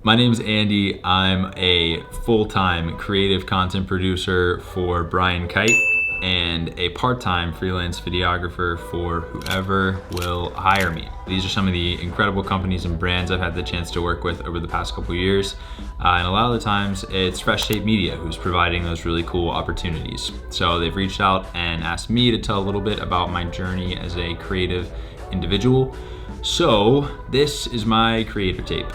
My name's Andy. I'm a full-time creative content producer for Brian Kight and a part-time freelance videographer for whoever will hire me. These are some of the incredible companies and brands I've had the chance to work with over the past couple years. And a lot of the times it's Fresh Tape Media who's providing those really cool opportunities. So they've reached out and asked me to tell a little bit about my journey as a creative individual. So this is my creator tape.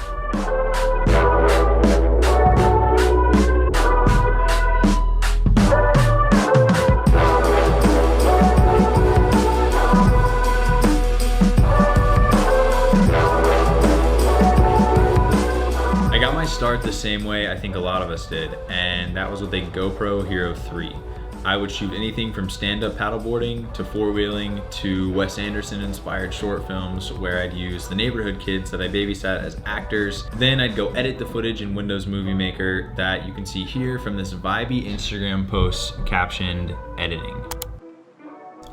Start the same way I think a lot of us did, and that was with a GoPro HERO3. I would shoot anything from stand-up paddleboarding to four-wheeling to Wes Anderson inspired short films where I'd use the neighborhood kids that I babysat as actors. Then I'd go edit the footage in Windows Movie Maker that you can see here from this vibey Instagram post captioned editing.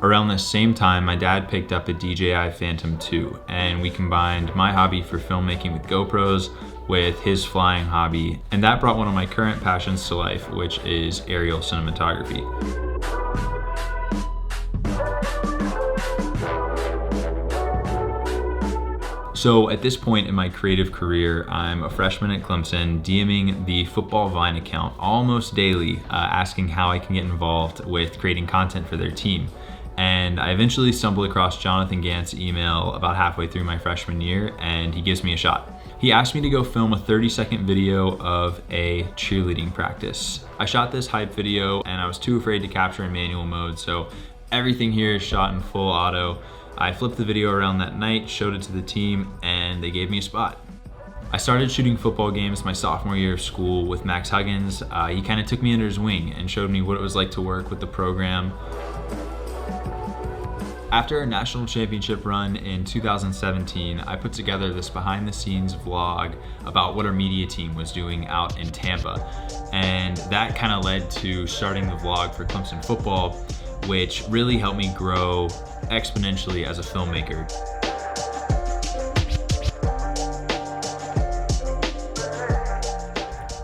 Around the same time, my dad picked up a DJI Phantom 2, and we combined my hobby for filmmaking with GoPros with his flying hobby, and that brought one of my current passions to life, which is aerial cinematography. So at this point in my creative career, I'm a freshman at Clemson, DMing the football Vine account almost daily, asking how I can get involved with creating content for their team. And I eventually stumbled across Jonathan Gantz's email about halfway through my freshman year, and he gives me a shot. He asked me to go film a 30-second video of a cheerleading practice. I shot this hype video and I was too afraid to capture in manual mode, so everything here is shot in full auto. I flipped the video around that night, showed it to the team, and they gave me a spot. I started shooting football games my sophomore year of school with Max Huggins. He kind of took me under his wing and showed me what it was like to work with the program. After our national championship run in 2017, I put together this behind the scenes vlog about what our media team was doing out in Tampa. And that kind of led to starting the vlog for Clemson football, which really helped me grow exponentially as a filmmaker.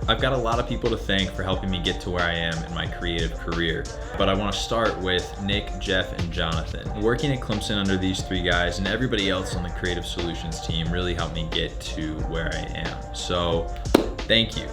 I've got a lot of people to thank for helping me get to where I am in my creative career, but I want to start with Nick, Jeff, and Jonathan. Working at Clemson under these three guys and everybody else on the creative solutions team really helped me get to where I am. So, thank you.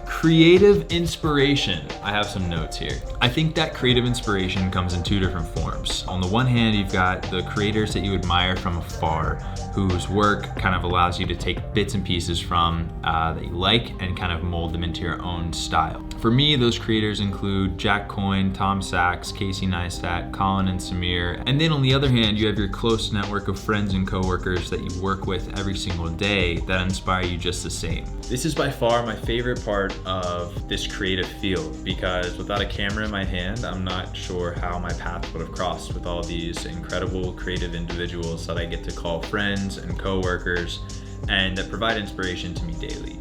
Creative inspiration. I have some notes here. I think that creative inspiration comes in two different forms. On the one hand, you've got the creators that you admire from afar, whose work kind of allows you to take bits and pieces from that you like and kind of mold them into your own style. For me, those creators include Jack Coyne, Tom Sachs, Casey Neistat, Colin and Samir. And then on the other hand, you have your close network of friends and coworkers that you work with every single day that inspire you just the same. This is by far my favorite part of this creative field, because without a camera in my hand, I'm not sure how my path would have crossed with all these incredible creative individuals that I get to call friends and coworkers and that provide inspiration to me daily.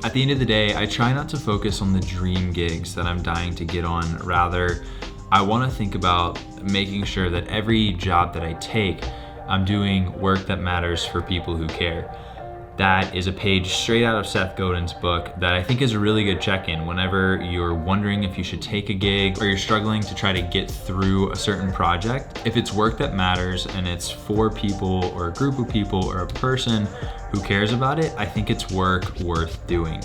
At the end of the day, I try not to focus on the dream gigs that I'm dying to get on. Rather, I want to think about making sure that every job that I take, I'm doing work that matters for people who care. That is a page straight out of Seth Godin's book that I think is a really good check-in whenever you're wondering if you should take a gig or you're struggling to try to get through a certain project. If it's work that matters and it's for people or a group of people or a person who cares about it, I think it's work worth doing.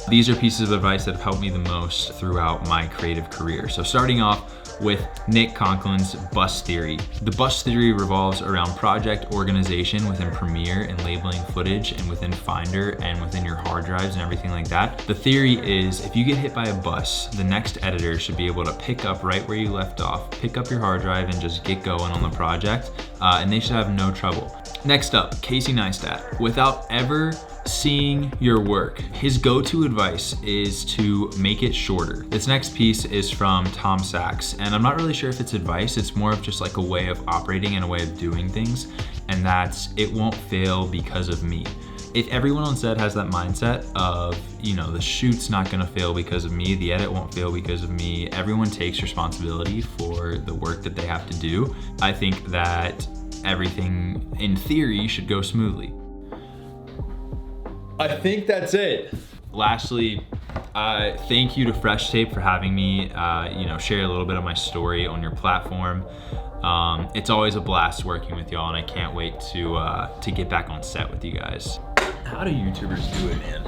These are pieces of advice that have helped me the most throughout my creative career. So starting off with Nick Conklin's bus theory. The bus theory revolves around project organization within Premiere and labeling footage and within Finder and within your hard drives and everything like that. The theory is if you get hit by a bus, the next editor should be able to pick up right where you left off, pick up your hard drive and just get going on the project, and they should have no trouble. Next up, Casey Neistat. Without ever seeing your work, his go-to advice is to make it shorter. This next piece is from Tom Sachs, and I'm not really sure if it's advice, it's more of just like a way of operating and a way of doing things, and that's, it won't fail because of me. If everyone on set has that mindset of, you know, the shoot's not gonna fail because of me, the edit won't fail because of me, everyone takes responsibility for the work that they have to do, I think that everything in theory should go smoothly. I think that's it. Lastly, thank you to Fresh Tape for having me, share a little bit of my story on your platform. It's always a blast working with y'all, and I can't wait to get back on set with you guys. How do YouTubers do it, man?